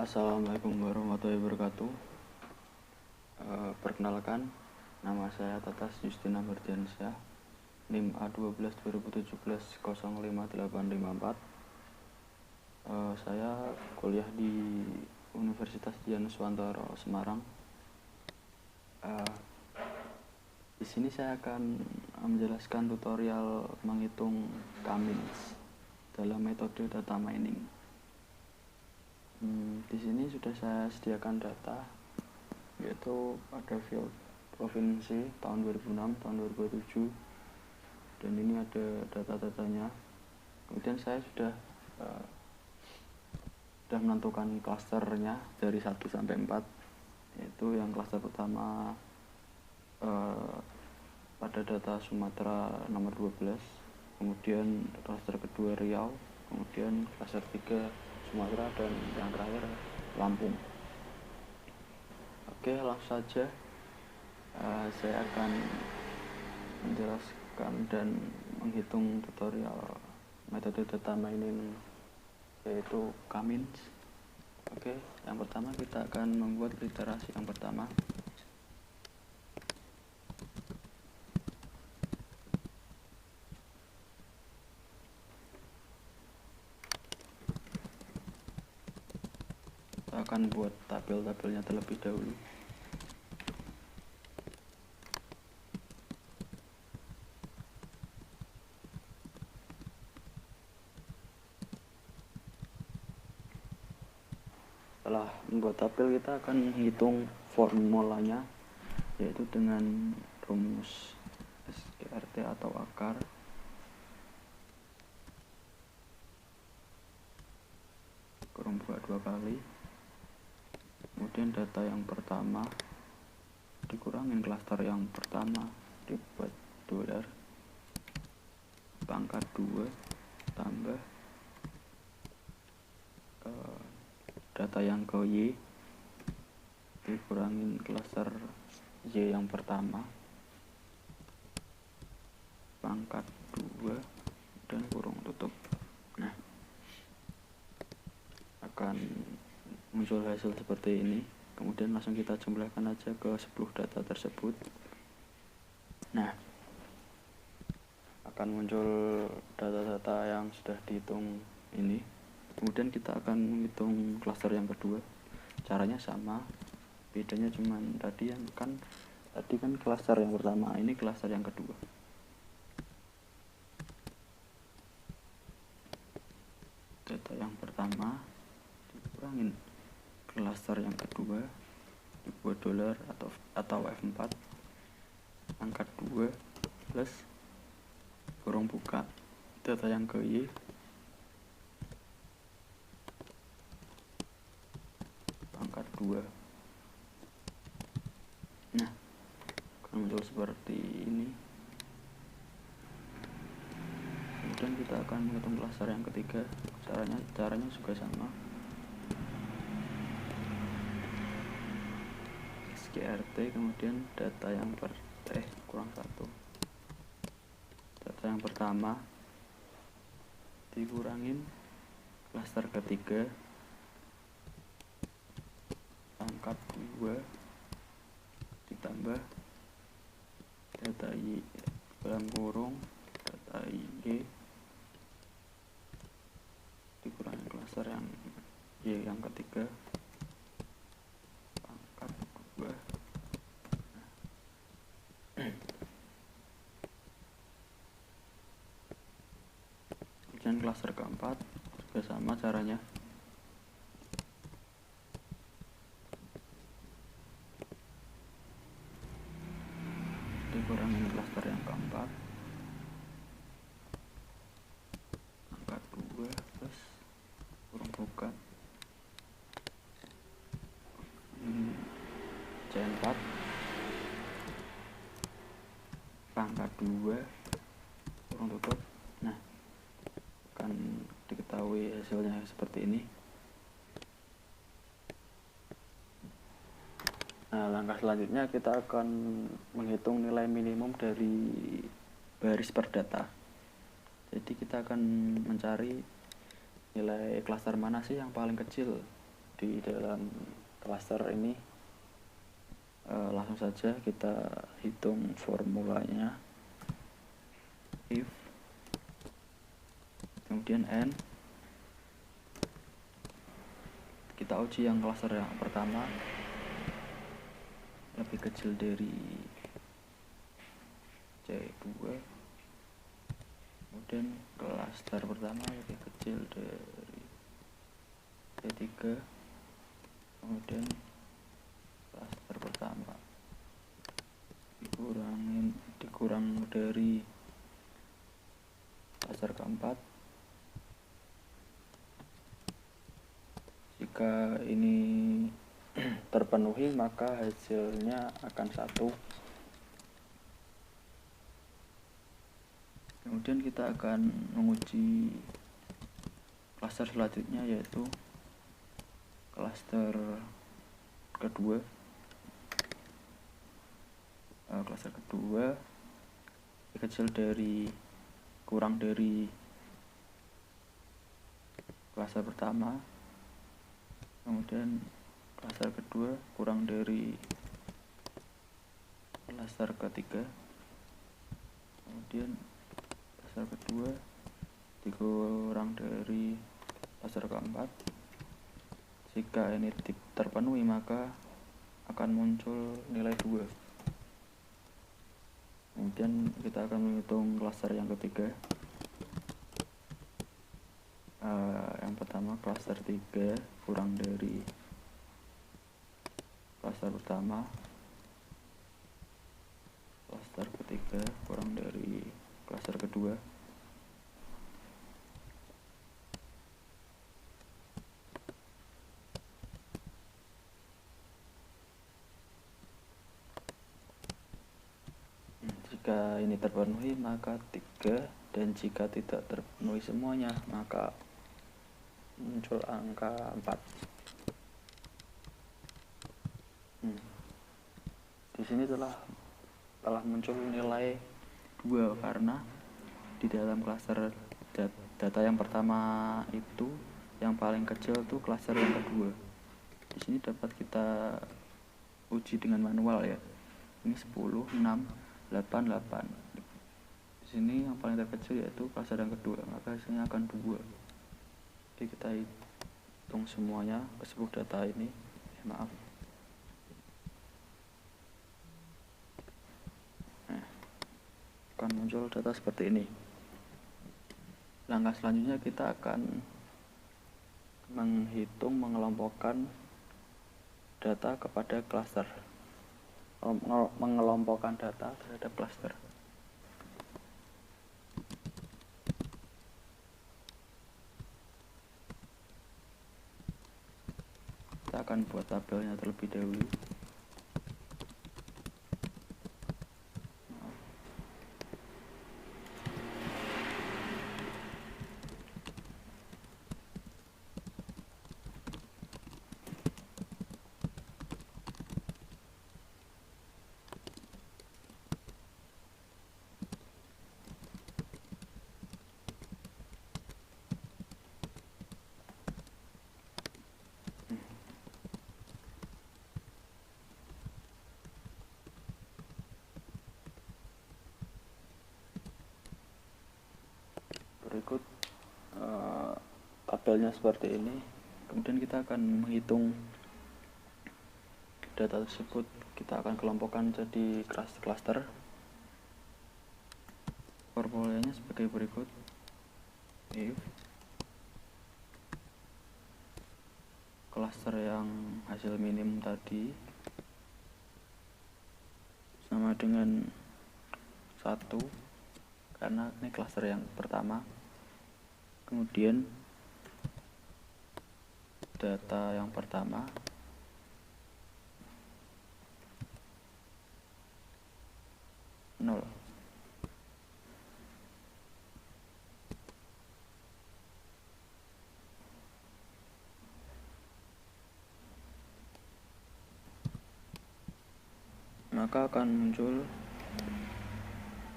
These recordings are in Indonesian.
Assalamualaikum warahmatullahi wabarakatuh. Perkenalkan, nama saya Tatas Justina Mardiansyah, NIM A12 2017 05854. Saya kuliah di Universitas Dianuswantoro Semarang. Di sini saya akan menjelaskan tutorial menghitung Cummins dalam metode data mining. Di sini sudah saya sediakan data, yaitu pada field provinsi tahun 2006, tahun 2007, dan ini ada data-datanya. Kemudian saya sudah menentukan klasternya dari 1 sampai 4, yaitu yang klaster pertama pada data Sumatera nomor 12, kemudian klaster kedua Riau, kemudian klaster 3 Sumatera, dan yang terakhir Lampung. Oke, langsung saja saya akan menjelaskan dan menghitung tutorial metode data mining, yaitu Cummins. Oke, yang pertama kita akan membuat literasi yang pertama. Akan buat tabel-tabelnya terlebih dahulu. Setelah membuat tabel, kita akan menghitung formulanya, yaitu dengan rumus SQRT atau akar kurung buka 2 kali. Kemudian data yang pertama dikurangin klaster yang pertama, dibuat dolar, pangkat 2 tambah data yang ke Y, dikurangin klaster Y yang pertama, pangkat 2, dan kurung tutup. Nah, akan muncul hasil seperti ini. Kemudian langsung kita jumlahkan aja ke 10 data tersebut. Nah, akan muncul data-data yang sudah dihitung ini. Kemudian kita akan menghitung klaster yang kedua. Caranya sama, bedanya cuman tadi kan klaster yang pertama, ini klaster yang kedua. Data yang pertama dikurangin klaster yang kedua, dibuat dolar atau F4, angkat 2 plus kurung buka data yang ke Y, pangkat 2. Nah, akan muncul seperti ini. Kemudian kita akan menghitung klaster yang ketiga. Caranya juga sama. SQRT, kemudian data yang kurang 1. Data yang pertama dikurangin klaster ketiga, pangkat 2, ditambah data Y dalam kurung data Y, dikurangi klaster yang Y yang ketiga, pangkat 2. Kemudian klaster keempat juga sama caranya. Dikurangin klaster yang keempat, angkat 2 plus kurung buka C4, pangkat 2, kurung tutup. Nah, akan diketahui hasilnya seperti ini. Nah, langkah selanjutnya kita akan menghitung nilai minimum dari baris per data. Jadi kita akan mencari nilai klaster mana sih yang paling kecil di dalam klaster ini. Langsung saja kita hitung formulanya. If kemudian n, kita uji yang klaster yang pertama lebih kecil dari C2, kemudian klaster pertama lebih kecil dari C3, kemudian klaster pertama dikurang dari klaster keempat. Jika ini terpenuhi maka hasilnya akan 1. Kemudian kita akan menguji klaster selanjutnya, yaitu klaster kedua. Klaster kedua kecil dari kurang dari klaster pertama, kemudian klaster kedua kurang dari klaster ketiga, kemudian klaster kedua dikurang dari klaster keempat. Jika ini terpenuhi maka akan muncul nilai 2. Kemudian kita akan menghitung klaster yang ketiga. Yang pertama klaster 3 kurang dari klaster pertama, klaster ketiga kurang dari klaster kedua, jika ini terpenuhi maka 3, dan jika tidak terpenuhi semuanya maka muncul angka 4. Di sini telah muncul nilai 2 karena di dalam klaster data yang pertama itu yang paling kecil itu klaster yang kedua. Di sini dapat kita uji dengan manual ya. Ini 10, 6, 8, 8. Di sini yang paling terkecil yaitu klaster yang kedua, maka hasilnya akan 2. Oke, kita hitung semuanya ke sebuah data ini. Maaf. Akan muncul data seperti ini. Langkah selanjutnya kita akan mengelompokkan data kepada klaster, mengelompokkan data terhadap klaster. Kita akan buat tabelnya terlebih dahulu. Berikut tabelnya seperti ini. Kemudian kita akan menghitung data tersebut. Kita akan kelompokkan jadi klaster. Formulanya sebagai berikut. If klaster yang hasil minim tadi sama dengan 1, karena ini klaster yang pertama. Kemudian data yang pertama nol. Maka akan muncul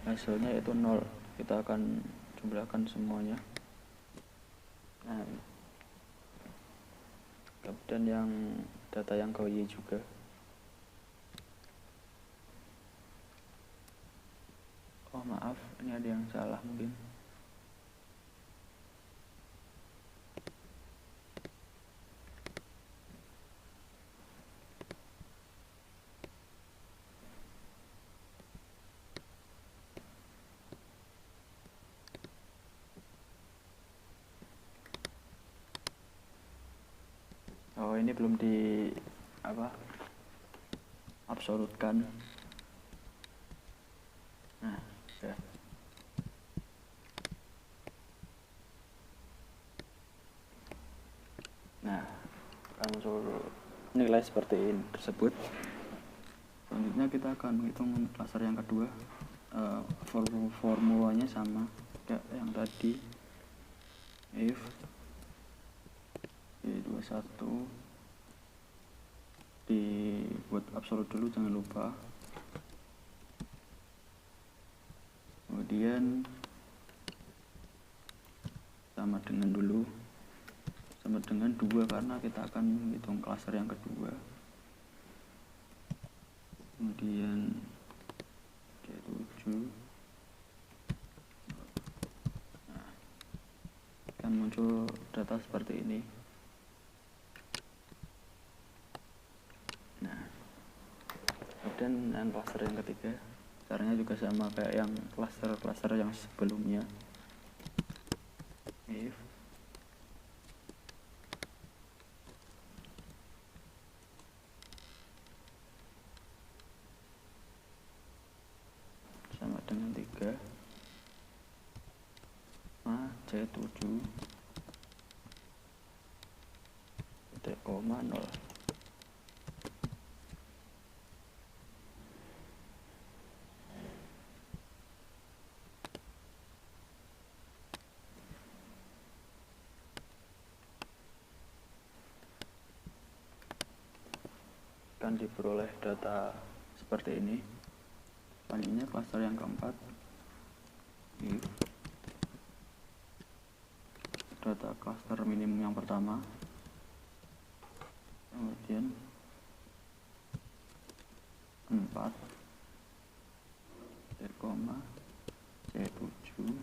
hasilnya yaitu 0. Kita akan jumlahkan semuanya. Nah, dan yang data yang ke Y juga. Oh maaf, ini ada yang salah mungkin. Oh ini belum di absolutkan. Nah ya. Nah akan muncul nilai seperti ini tersebut. Selanjutnya kita akan menghitung klaster yang kedua. Formulanya sama kayak yang tadi, if Y21 dibuat absolut dulu, jangan lupa. Kemudian sama dengan 2 karena kita akan menghitung klaster yang kedua. Kemudian C7. Nah, akan muncul data seperti ini. Nah, kemudian yang klaster yang ketiga, caranya juga sama kayak yang klaster yang sebelumnya. If sama dengan 3 C7 titik koma 0. Akan diperoleh data seperti ini. Selanjutnya klaster yang keempat, if data klaster minimum yang pertama, kemudian 4 koma C7 0.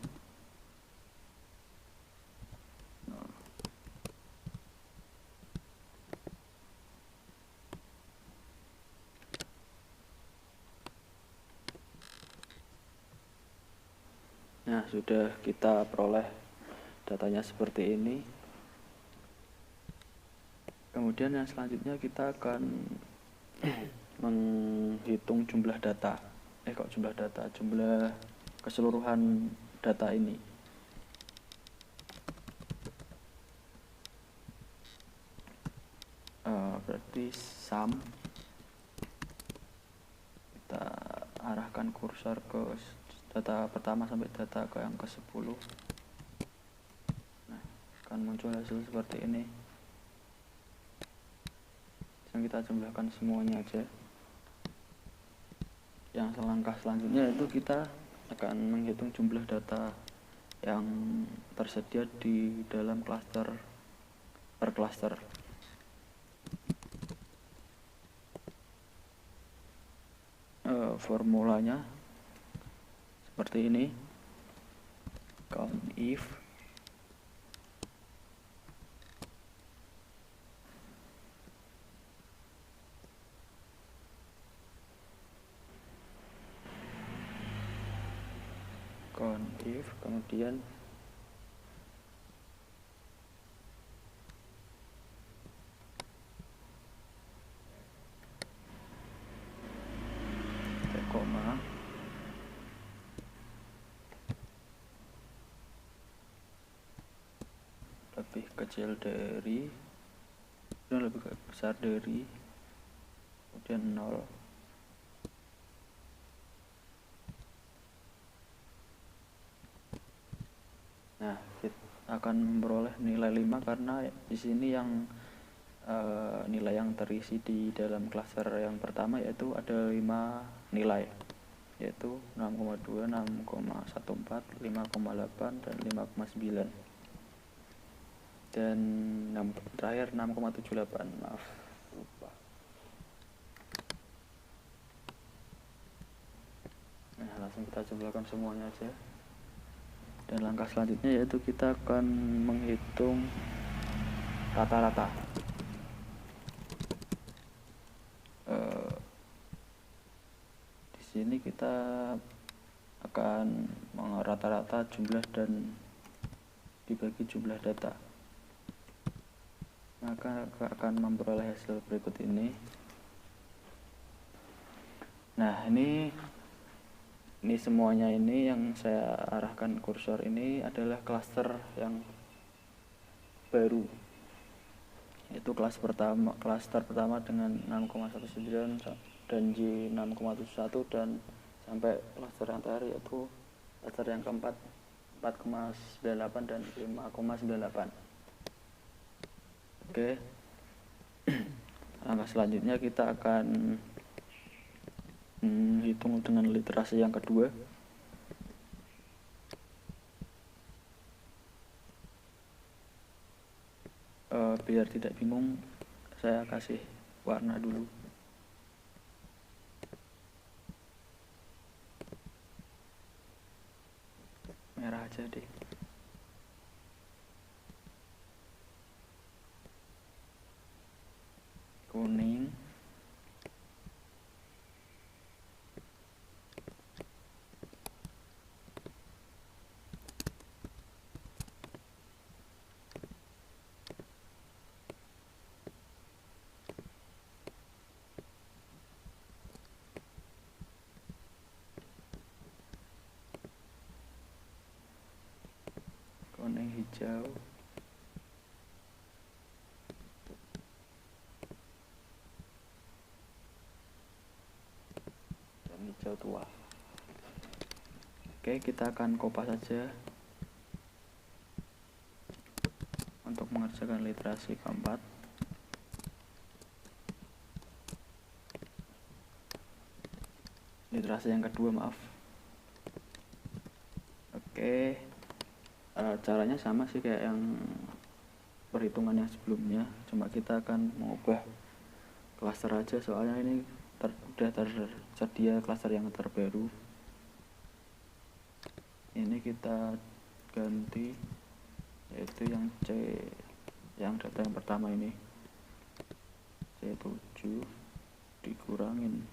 Nah, sudah kita peroleh datanya seperti ini. Kemudian yang selanjutnya kita akan menghitung jumlah data. Jumlah keseluruhan data ini. Berarti sum, kita arahkan kursor ke data pertama sampai data ke yang ke-10. Nah, akan muncul hasil seperti ini. Yang kita jumlahkan semuanya aja. Yang langkah selanjutnya itu kita akan menghitung jumlah data yang tersedia di dalam klaster per klaster. Formulanya seperti ini. Count if kemudian koma lebih kecil dari dan lebih besar dari, kemudian 0. Nah, kita akan memperoleh nilai 5 karena di sini yang nilai yang terisi di dalam klaster yang pertama yaitu ada 5 nilai, yaitu 6,2, 6,14, 5,8 dan 5,9. dan terakhir 6,78, maaf lupa. Nah, langsung kita jumlahkan semuanya aja. Dan langkah selanjutnya yaitu kita akan menghitung rata-rata. Di sini kita akan rata-rata jumlah dan dibagi jumlah data, maka akan memperoleh hasil berikut ini. Nah, ini semuanya ini yang saya arahkan kursor ini adalah klaster yang baru, yaitu klaster pertama dengan 6,19 dan J 6,71 dan sampai klaster yang terakhir yaitu klaster yang keempat 4,98 dan 5,98. Oke. Langkah selanjutnya kita akan hitung dengan literasi yang kedua. Biar tidak bingung, saya kasih warna dulu. Merah aja deh. Kuning. Kuning hijau. Dan hijau tua. Oke, kita akan kopas saja untuk mengerjakan literasi keempat. Literasi yang kedua, maaf. Oke. Caranya sama sih kayak yang perhitungan yang sebelumnya, cuma kita akan mengubah klaster aja, soalnya ini udah tersedia klaster yang terbaru. Ini kita ganti, yaitu yang C, yang data yang pertama ini C7 dikurangin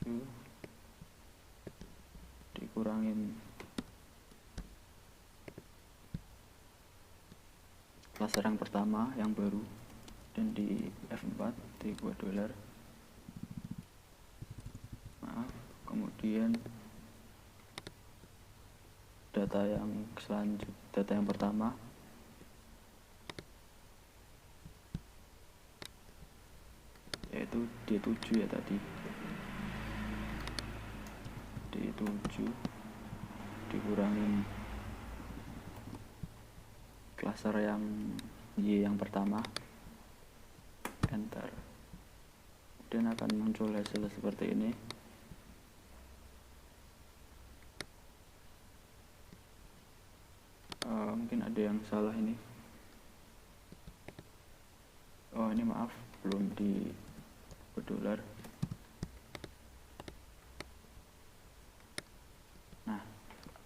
7 dikurangin klaster yang pertama yang baru, dan di F4 di $2, maaf. Kemudian data yang data yang pertama yaitu D7 ya tadi, D7 dikurangin klaster yang Y yang pertama, enter, dan akan muncul hasil seperti ini. Mungkin ada yang salah ini. Oh, ini maaf, belum di $. Nah,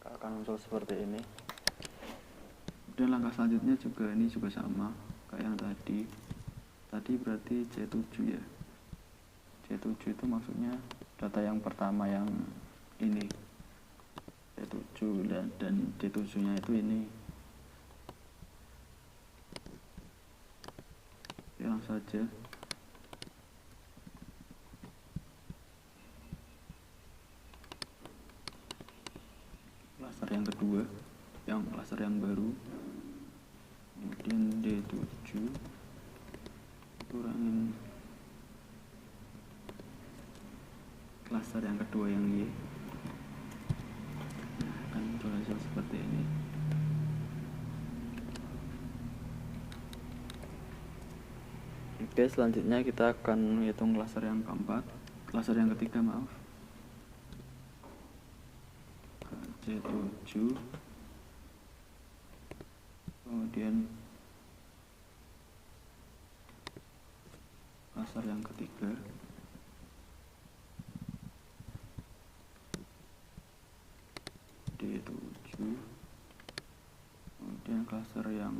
akan muncul seperti ini. Dan langkah selanjutnya juga ini juga sama kayak yang tadi. Tadi berarti C7 ya. C7 itu maksudnya data yang pertama yang ini. C7 dan D7-nya itu ini. Langsung saja. Klaster yang kedua, yang klaster yang baru. Kemudian D7 kurangin klaster yang kedua yang Y. Nah, akan muncul hasil seperti ini. Oke, selanjutnya kita akan menghitung klaster yang keempat, klaster yang ketiga, maaf. C7, kemudian klaster yang ketiga D7, kemudian klaster yang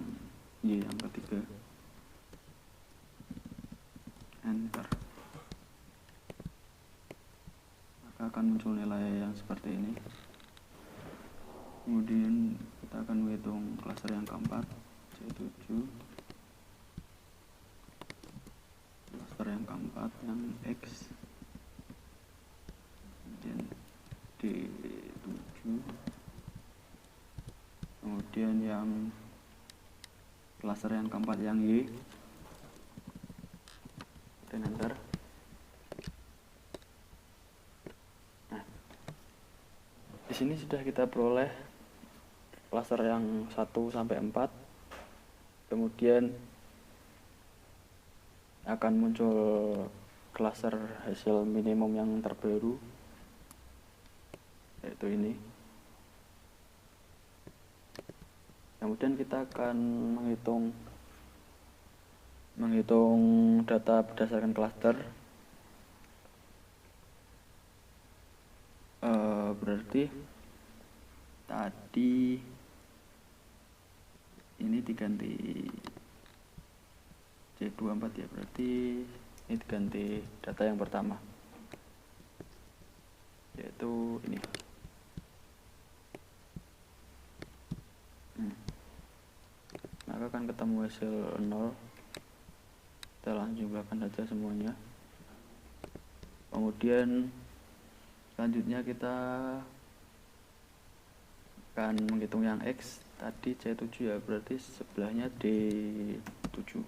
Y yang ketiga, enter, maka akan muncul nilai yang seperti ini. Kemudian kita akan menghitung klaster yang keempat, C7, klaster yang keempat yang X, kemudian D7, kemudian yang klaster yang keempat yang Y, dan enter. Nah, di sini sudah kita peroleh klaster yang 1 sampai 4. Kemudian akan muncul klaster hasil minimum yang terbaru, yaitu ini. Kemudian kita akan menghitung data berdasarkan klaster. Berarti tadi ini diganti C24 ya, berarti ini diganti data yang pertama, yaitu ini. Maka akan ketemu hasil 0. Kita langsung jumlahkan saja semuanya. Kemudian selanjutnya kita akan menghitung yang X, tadi C7 ya, berarti sebelahnya D7.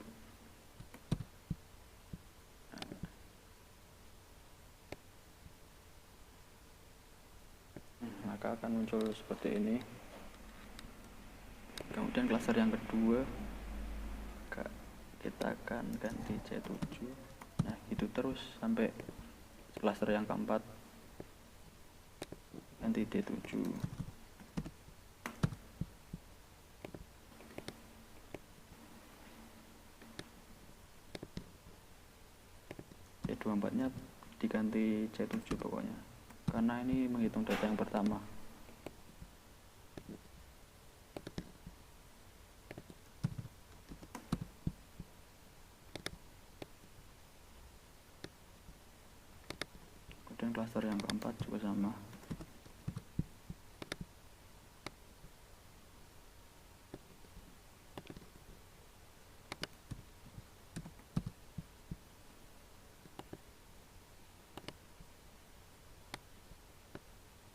Maka akan muncul seperti ini. Kemudian klaster yang kedua kita akan ganti C7. Nah, gitu terus sampai klaster yang keempat ganti D7. C24 nya diganti C7 pokoknya, karena ini menghitung data yang pertama. Kemudian klaster yang keempat juga sama.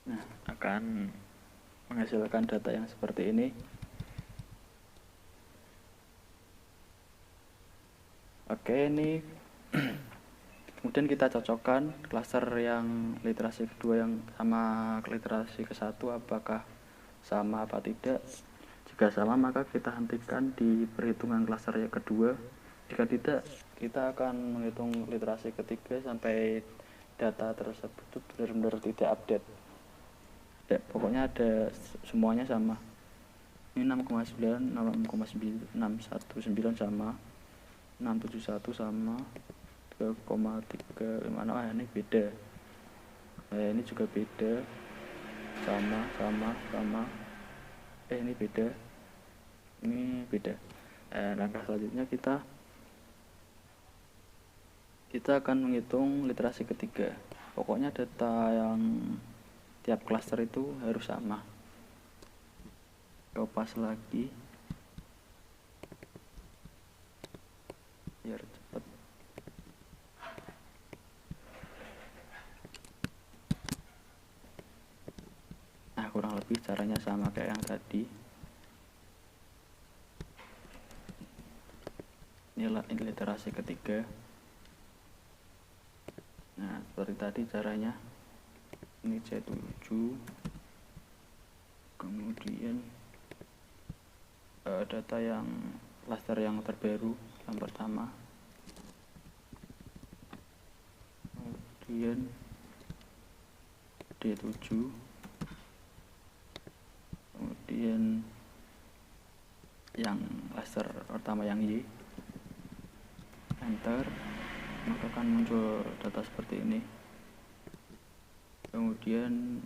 Nah, akan menghasilkan data yang seperti ini. Oke, ini kemudian kita cocokkan klaster yang literasi kedua yang sama literasi ke-1 apakah sama apa tidak. Jika sama, maka kita hentikan di perhitungan klaster yang kedua. Jika tidak, kita akan menghitung literasi ketiga sampai data tersebut benar-benar tidak update. Ya, pokoknya ada semuanya sama. Ini 6,9, 6,919 sama, 671 sama, 3,356. Ini beda. Nah, ini juga beda. Sama. Ini beda. Ini beda. Langkah selanjutnya kita akan menghitung literasi ketiga. Pokoknya data yang tiap klaster itu harus sama. Kopas lagi biar cepat. Nah, kurang lebih caranya sama kayak yang tadi. Inilah literasi ketiga. Nah, seperti tadi caranya. Ini C7, kemudian data yang klaster yang terbaru yang pertama, kemudian D7, kemudian yang cluster pertama yang Y, enter, maka akan muncul data seperti ini. Kemudian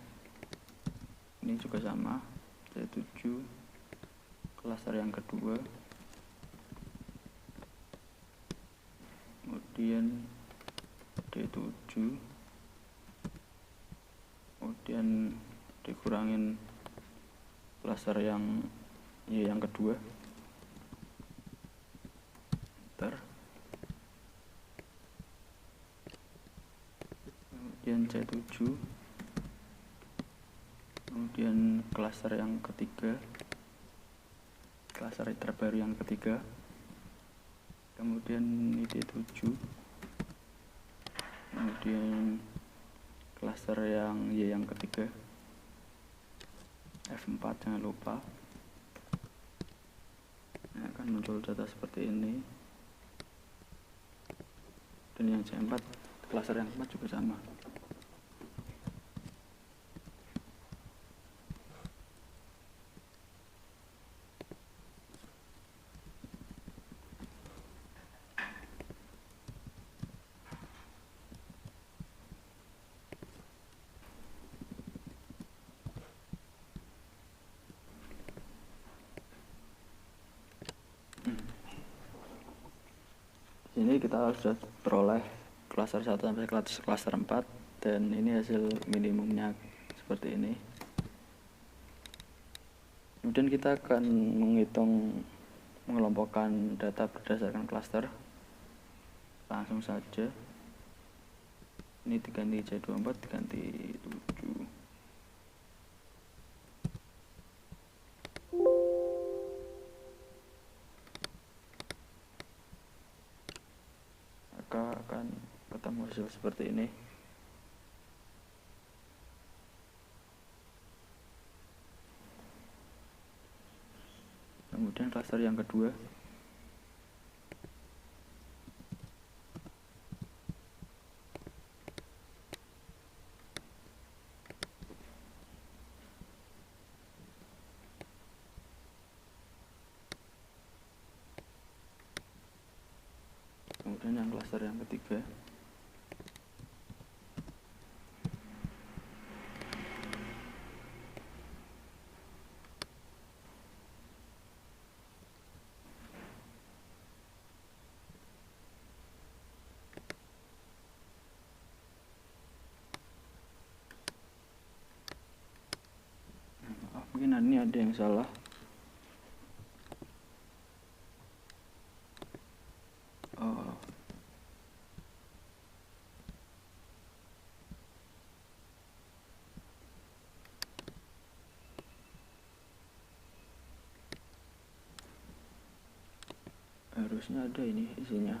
ini juga sama, C7 cluster yang kedua, kemudian D7, kemudian dikurangin cluster yang Y yang kedua, enter, kemudian C7, kemudian cluster yang ketiga, cluster terbaru yang ketiga, kemudian ini D7, kemudian cluster yang Y yang ketiga, F4 jangan lupa. Nah, akan muncul data seperti ini. Dan yang C4, cluster yang keempat juga sama. Ini kita sudah peroleh cluster 1 sampai cluster 4, dan ini hasil minimumnya seperti ini. Kemudian kita akan mengelompokkan data berdasarkan cluster. Langsung saja. Ini diganti C24, diganti 7. Maka akan ketemu hasil seperti ini. Kemudian cluster yang kedua, kemudian yang cluster yang ketiga, mungkin ini ada yang salah. Harusnya ada ini isinya.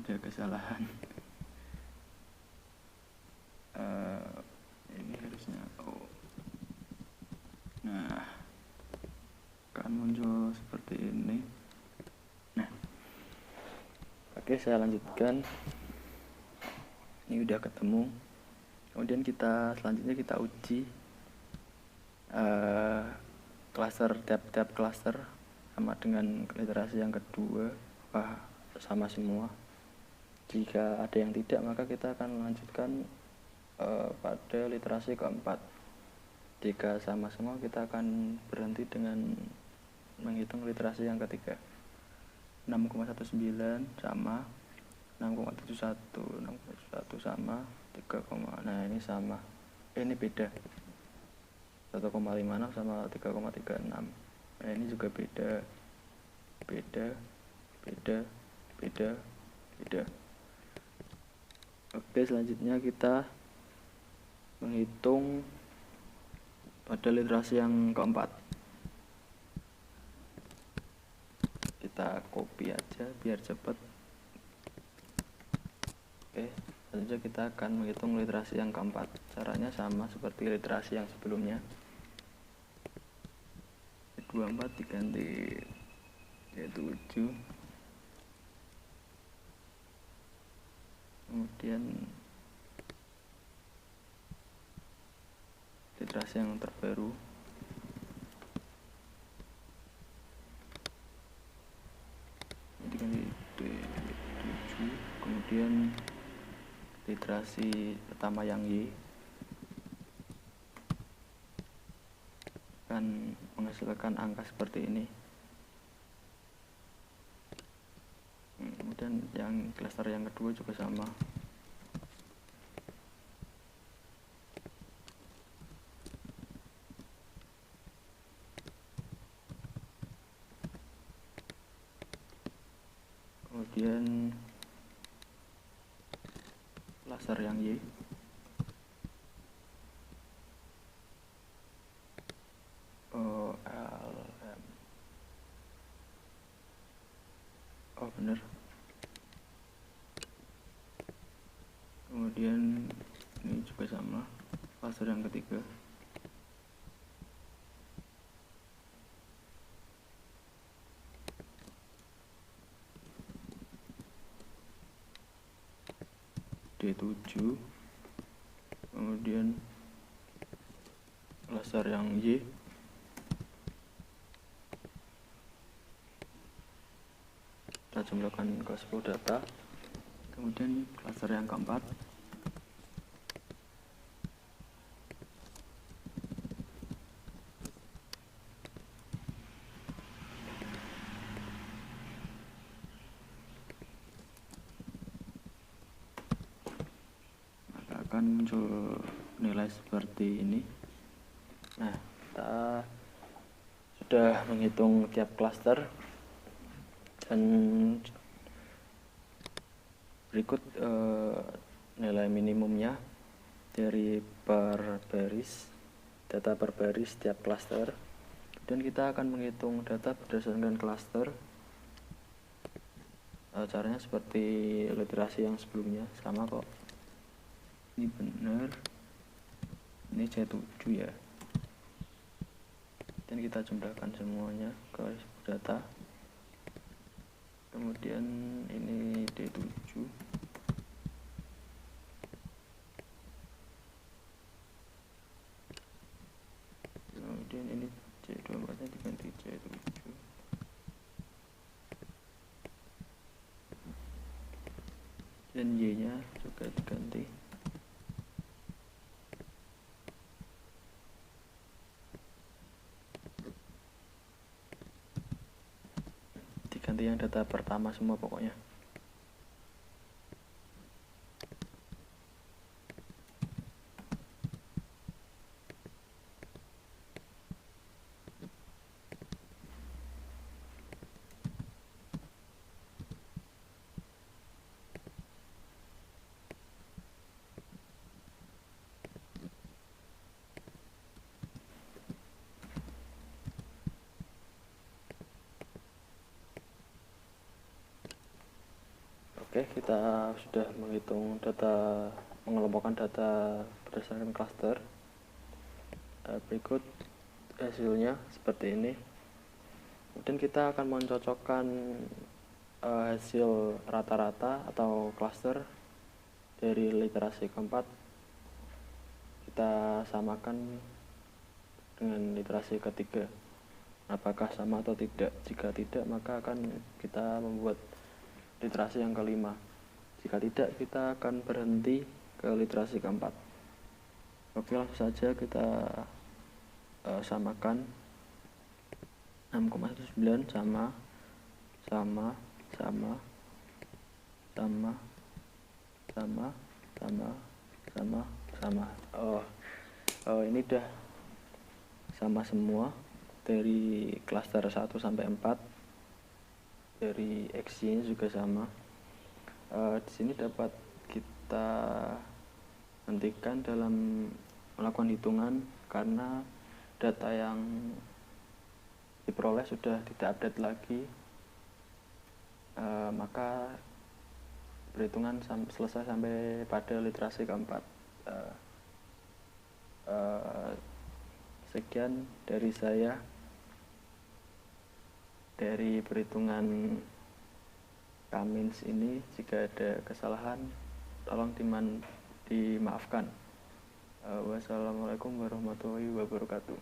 ada kesalahan. Ini harusnya nah akan muncul seperti ini. Nah, oke, saya lanjutkan. Ini udah ketemu. Kemudian selanjutnya kita uji klaster, tiap klaster sama dengan literasi yang kedua apakah sama semua. Jika ada yang tidak, maka kita akan melanjutkan pada literasi keempat. Jika sama semua, kita akan berhenti dengan menghitung literasi yang ketiga. 6,19 sama, 6,71 sama, 3, nah ini sama. Ini beda. 1,56 sama 3,36. Nah ini juga beda. Oke, selanjutnya kita menghitung pada literasi yang keempat. Kita copy aja biar cepat. Oke, selanjutnya kita akan menghitung literasi yang keempat. Caranya sama seperti literasi yang sebelumnya. 24 diganti 7. Kemudian literasi yang terbaru diganti D7. Kemudian literasi pertama yang Y akan menghasilkan angka seperti ini. Kemudian yang klaster yang kedua juga sama. Kemudian klaster yang Y benar. Kemudian ini juga sama, klaster yang ketiga. D7. Kemudian klaster yang Y kita jumlahkan ke 10 data. Kemudian klaster yang keempat maka akan muncul nilai seperti ini. Nah, kita sudah menghitung tiap klaster dan berikut nilai minimumnya dari data per baris tiap klaster. Dan kita akan menghitung data berdasarkan klaster. Caranya seperti literasi yang sebelumnya, sama kok. Ini benar, ini C7 ya. Dan kita jumlahkan semuanya ke data. Kemudian ini D7. Kemudian ini C24 nya diganti C7. Dan Y nya juga diganti. Diganti yang data pertama semua pokoknya. Oke, kita sudah menghitung data, mengelompokkan data berdasarkan klaster. Berikut hasilnya seperti ini. Kemudian kita akan mencocokkan hasil rata-rata atau klaster dari literasi keempat. Kita samakan dengan literasi ketiga. Apakah sama atau tidak? Jika tidak, maka akan kita membuat literasi yang kelima. Jika tidak, kita akan berhenti ke literasi keempat. Oke, langsung saja kita samakan 6,19 sama sama sama sama sama sama sama sama. Ini udah sama semua dari klaster 1 sampai 4. Dari X-nya juga sama. Di sini dapat kita hentikan dalam melakukan hitungan karena data yang diperoleh sudah tidak update lagi. Maka perhitungan selesai sampai pada literasi keempat. Sekian dari saya. Dari perhitungan Kamins ini, jika ada kesalahan tolong dimaafkan. Wassalamualaikum warahmatullahi wabarakatuh.